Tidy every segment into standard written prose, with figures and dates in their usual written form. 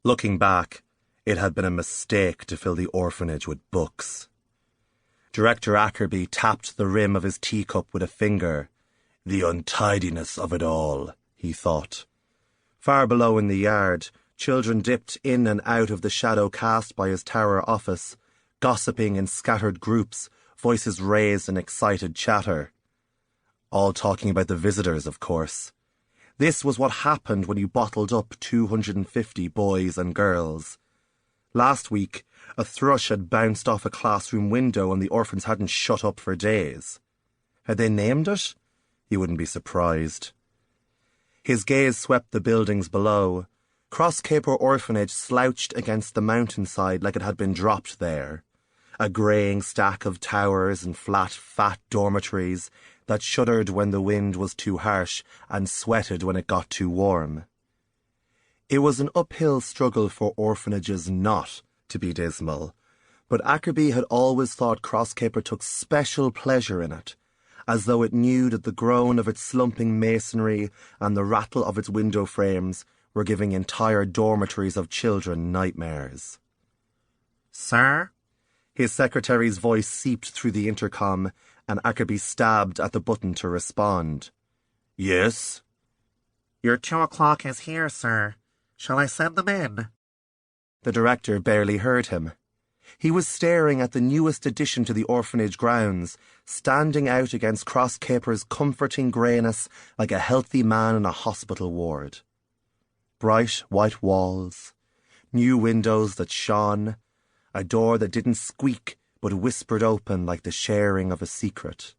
Looking back, it had been a mistake to fill the orphanage with books. Director Ackerby tapped the rim of his teacup with a finger. The untidiness of it all, he thought. Far below in the yard, children dipped in and out of the shadow cast by his tower office, gossiping in scattered groups, voices raised in excited chatter. All talking about the visitors, of course. This was what happened when you bottled up 250 boys and girls. Last week, a thrush had bounced off a classroom window and the orphans hadn't shut up for days. Had they named it? You wouldn't be surprised. His gaze swept the buildings below. Crosscaper Orphanage slouched against the mountainside like it had been dropped there. A greying stack of towers and flat, fat dormitories that shuddered when the wind was too harsh and sweated when it got too warm. It was an uphill struggle for orphanages not to be dismal, but Ackerby had always thought Crosscaper took special pleasure in it, as though it knew that the groan of its slumping masonry and the rattle of its window frames were giving entire dormitories of children nightmares. "Sir?" His secretary's voice seeped through the intercom, and Ackerby stabbed at the button to respond. "Yes?" "Your 2:00 is here, sir. Shall I send them in?" The director barely heard him. He was staring at the newest addition to the orphanage grounds, standing out against Crosscaper's comforting greyness like a healthy man in a hospital ward. Bright white walls, new windows that shone, a door that didn't squeak but whispered open like the sharing of a secret.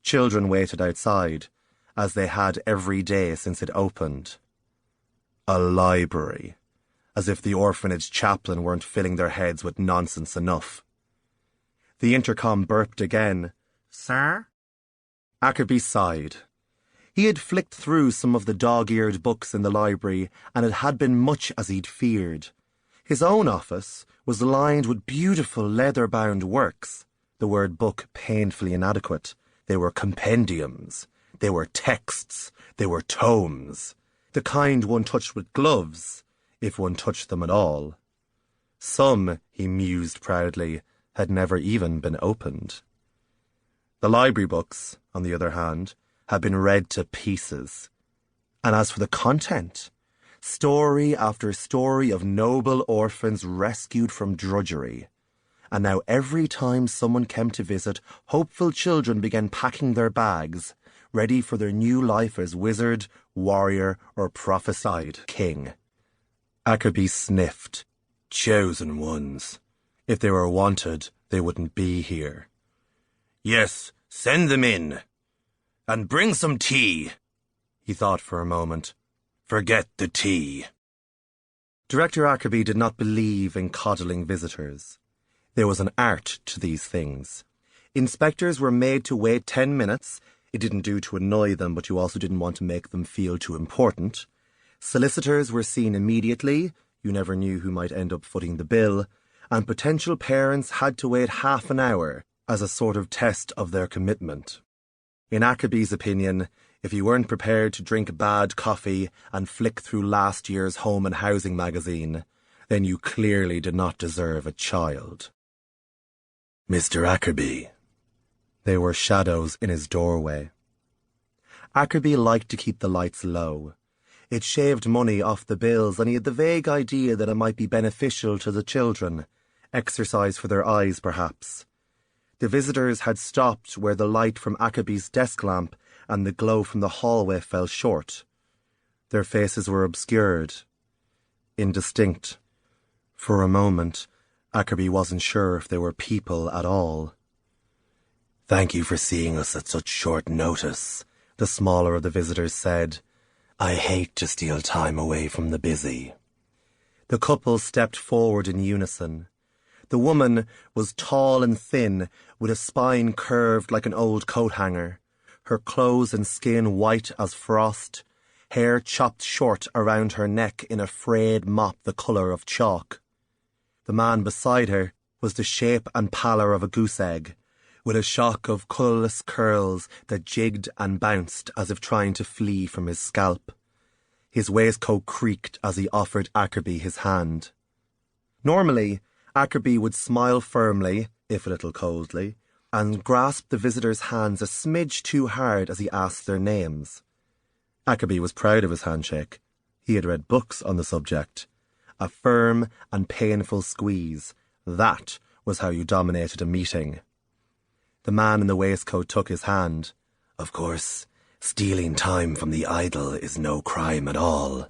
Children waited outside, as they had every day since it opened. A library. As if the orphanage chaplain weren't filling their heads with nonsense enough. The intercom burped again. "Sir?" Ackerby sighed. He had flicked through some of the dog-eared books in the library, and it had been much as he'd feared. His own office was lined with beautiful leather-bound works. The word book painfully inadequate. They were compendiums. They were texts. They were tomes. The kind one touched with gloves, if one touched them at all. Some, he mused proudly, had never even been opened. The library books, on the other hand, had been read to pieces. And as for the content, story after story of noble orphans rescued from drudgery. And now every time someone came to visit, hopeful children began packing their bags, ready for their new life as wizard, warrior, or prophesized king. Ackerby sniffed. Chosen ones. If they were wanted, they wouldn't be here. "Yes, send them in. And bring some tea." He thought for a moment. "Forget the tea." Director Ackerby did not believe in coddling visitors. There was an art to these things. Inspectors were made to wait 10 minutes. It didn't do to annoy them, but you also didn't want to make them feel too important. Solicitors were seen immediately. You never knew who might end up footing the bill. And potential parents had to wait half an hour as a sort of test of their commitment. In Ackerby's opinion, if you weren't prepared to drink bad coffee and flick through last year's Home and Housing magazine, then you clearly did not deserve a child. "Mr. Ackerby." There were shadows in his doorway. Ackerby liked to keep the lights low. It shaved money off the bills, and he had the vague idea that it might be beneficial to the children. Exercise for their eyes, perhaps. The visitors had stopped where the light from Ackerby's desk lamp and the glow from the hallway fell short. Their faces were obscured, indistinct. For a moment, Ackerby wasn't sure if they were people at all. "Thank you for seeing us at such short notice," the smaller of the visitors said. "I hate to steal time away from the busy." The couple stepped forward in unison. The woman was tall and thin, with a spine curved like an old coat hanger, her clothes and skin white as frost, hair chopped short around her neck in a frayed mop the colour of chalk. The man beside her was the shape and pallor of a goose egg, with a shock of colourless curls that jigged and bounced as if trying to flee from his scalp. His waistcoat creaked as he offered Ackerby his hand. Normally, Ackerby would smile firmly, if a little coldly, and grasp the visitors' hands a smidge too hard as he asked their names. Ackerby was proud of his handshake. He had read books on the subject. A firm and painful squeeze. That was how you dominated a meeting. The man in the waistcoat took his hand. Of course, stealing time from the idle is no crime at all.